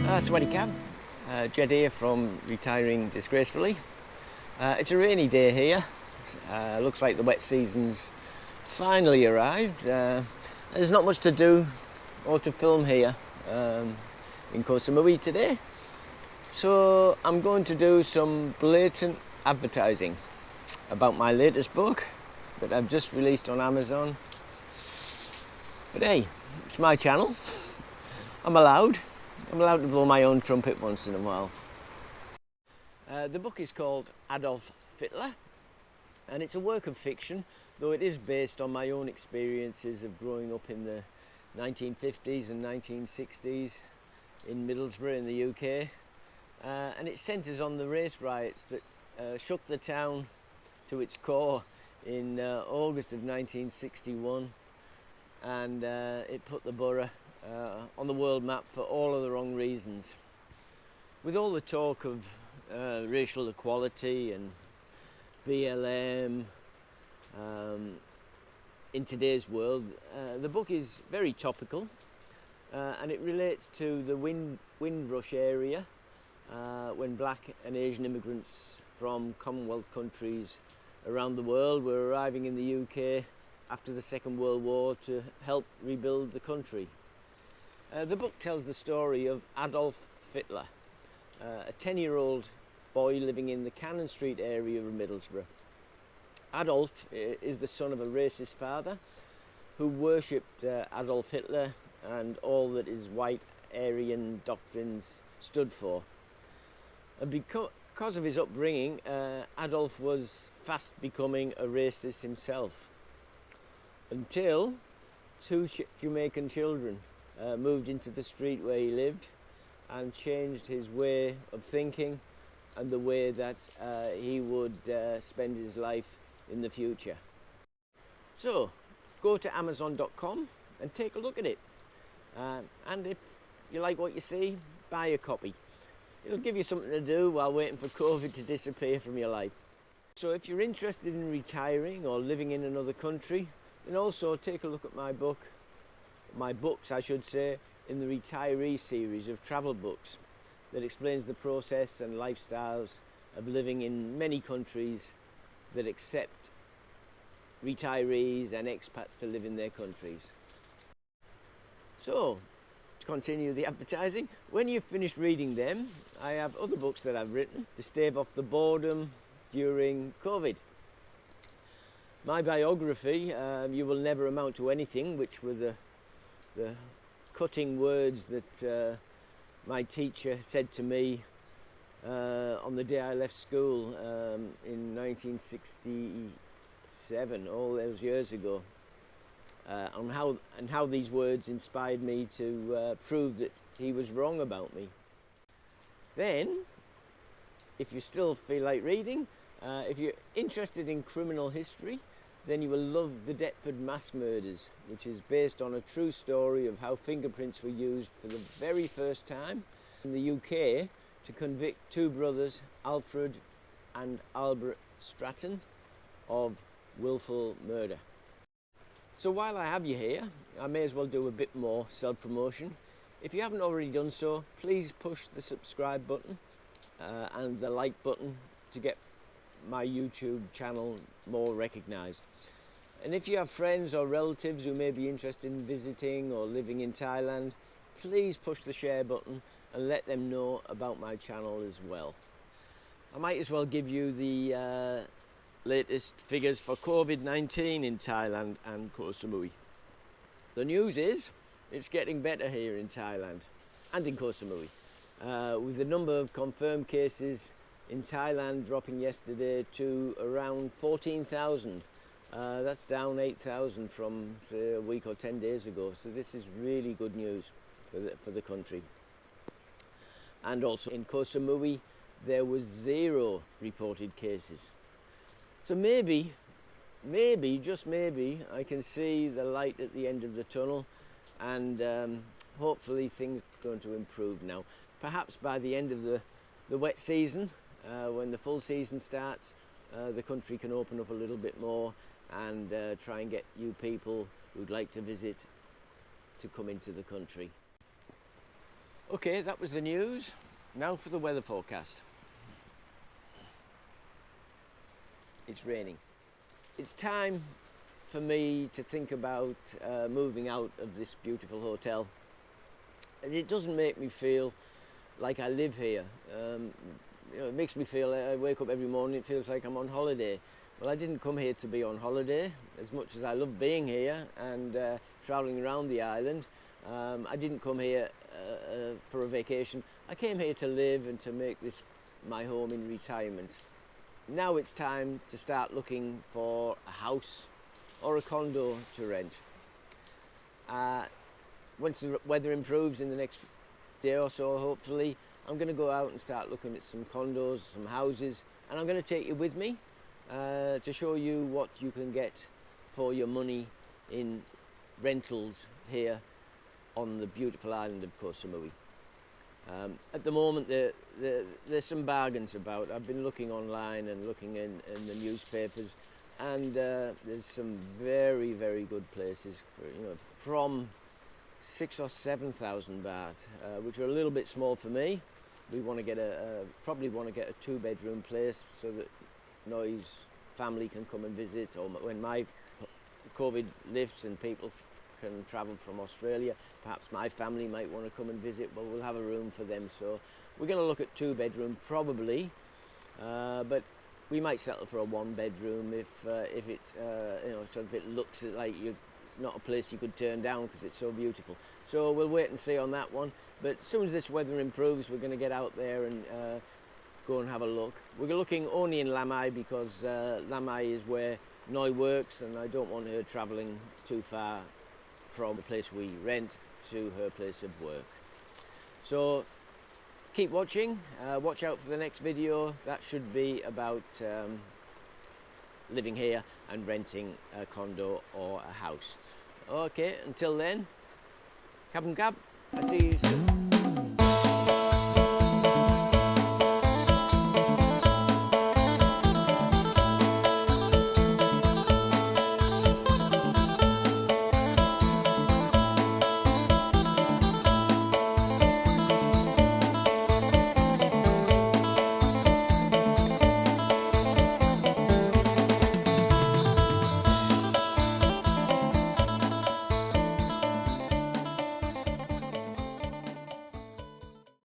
That's when he can. Jed here from Retiring Disgracefully. It's a rainy day here. Looks like the wet season's finally arrived. There's not much to do or to film here in Koh Samui today. So I'm going to do some blatant advertising about my latest book that I've just released on Amazon. But hey, it's my channel. I'm allowed to blow my own trumpet once in a while. The book is called Adolf Fittler, and it's a work of fiction, though it is based on my own experiences of growing up in the 1950s and 1960s in Middlesbrough in the UK. And it centres on the race riots that shook the town to its core in August of 1961, and it put the borough on the world map for all of the wrong reasons. With all the talk of racial equality and BLM in today's world, the book is very topical, and it relates to the Windrush area when black and Asian immigrants from Commonwealth countries around the world were arriving in the UK after the Second World War to help rebuild the country. The book tells the story of Adolf Fittler, a 10-year-old boy living in the Cannon Street area of Middlesbrough. Adolf is the son of a racist father who worshipped Adolf Hitler and all that his white Aryan doctrines stood for. And because of his upbringing, Adolf was fast becoming a racist himself, until two Jamaican children moved into the street where he lived and changed his way of thinking and the way that he would spend his life in the future. So go to Amazon.com and take a look at it, and if you like what you see, buy a copy. It'll give you something to do while waiting for COVID to disappear from your life. So if you're interested in retiring or living in another country, then also take a look at my books I should say, in the Retiree series of travel books that explains the process and lifestyles of living in many countries that accept retirees and expats to live in their countries. So, to continue the advertising, when you've finished reading them, I have other books that I've written to stave off the boredom during COVID. My biography, You Will Never Amount to Anything, which were the cutting words that my teacher said to me on the day I left school in 1967, all those years ago, and how these words inspired me to prove that he was wrong about me. Then, if you still feel like reading, if you're interested in criminal history, then you will love The Deptford Mass Murders, which is based on a true story of how fingerprints were used for the very first time in the UK to convict two brothers, Alfred and Albert Stratton, of willful murder. So while I have you here, I may as well do a bit more self-promotion. If you haven't already done so, please push the subscribe button and the like button to get my YouTube channel more recognised. And if you have friends or relatives who may be interested in visiting or living in Thailand, please push the share button and let them know about my channel as well. I might as well give you the latest figures for COVID-19 in Thailand and Koh Samui. The news is it's getting better here in Thailand and in Koh Samui, with the number of confirmed cases in Thailand dropping yesterday to around 14,000. That's down 8,000 from, say, a week or 10 days ago. So this is really good news for the country. And also in Koh Samui, there was 0 reported cases. So maybe, just maybe, I can see the light at the end of the tunnel, and hopefully things are going to improve now. Perhaps by the end of the wet season, when the full season starts, the country can open up a little bit more and try and get you people who'd like to visit to come into the country. Okay, that was the news. Now for the weather forecast. It's raining. It's time for me to think about moving out of this beautiful hotel. It doesn't make me feel like I live here. It makes me feel, I wake up every morning, it feels like I'm on holiday. Well, I didn't come here to be on holiday, as much as I love being here and travelling around the island. I didn't come here for a vacation. I came here to live and to make this my home in retirement. Now it's time to start looking for a house or a condo to rent. Once the weather improves in the next day or so, hopefully, I'm going to go out and start looking at some condos, some houses, and I'm going to take you with me to show you what you can get for your money in rentals here on the beautiful island of Koh Samui. At the moment, there's some bargains about. I've been looking online and looking in the newspapers, and there's some very, very good places for, from 6,000 or 7,000 baht, which are a little bit small for me. We want to get probably want to get a 2-bedroom place so that Noi's family can come and visit, or when my COVID lifts and people can travel from Australia, perhaps my family might want to come and visit. Well, we'll have a room for them, so we're going to look at 2-bedroom probably, but we might settle for a 1-bedroom if it's sort of it looks like it's not a place you could turn down because it's so beautiful. So we'll wait and see on that one. But as soon as this weather improves, we're going to get out there and go and have a look. We're looking only in Lamai because Lamai is where Noi works, and I don't want her travelling too far from the place we rent to her place of work. So keep watching, watch out for the next video. That should be about living here and renting a condo or a house. Okay, until then, Kabum Kab, I'll see you soon.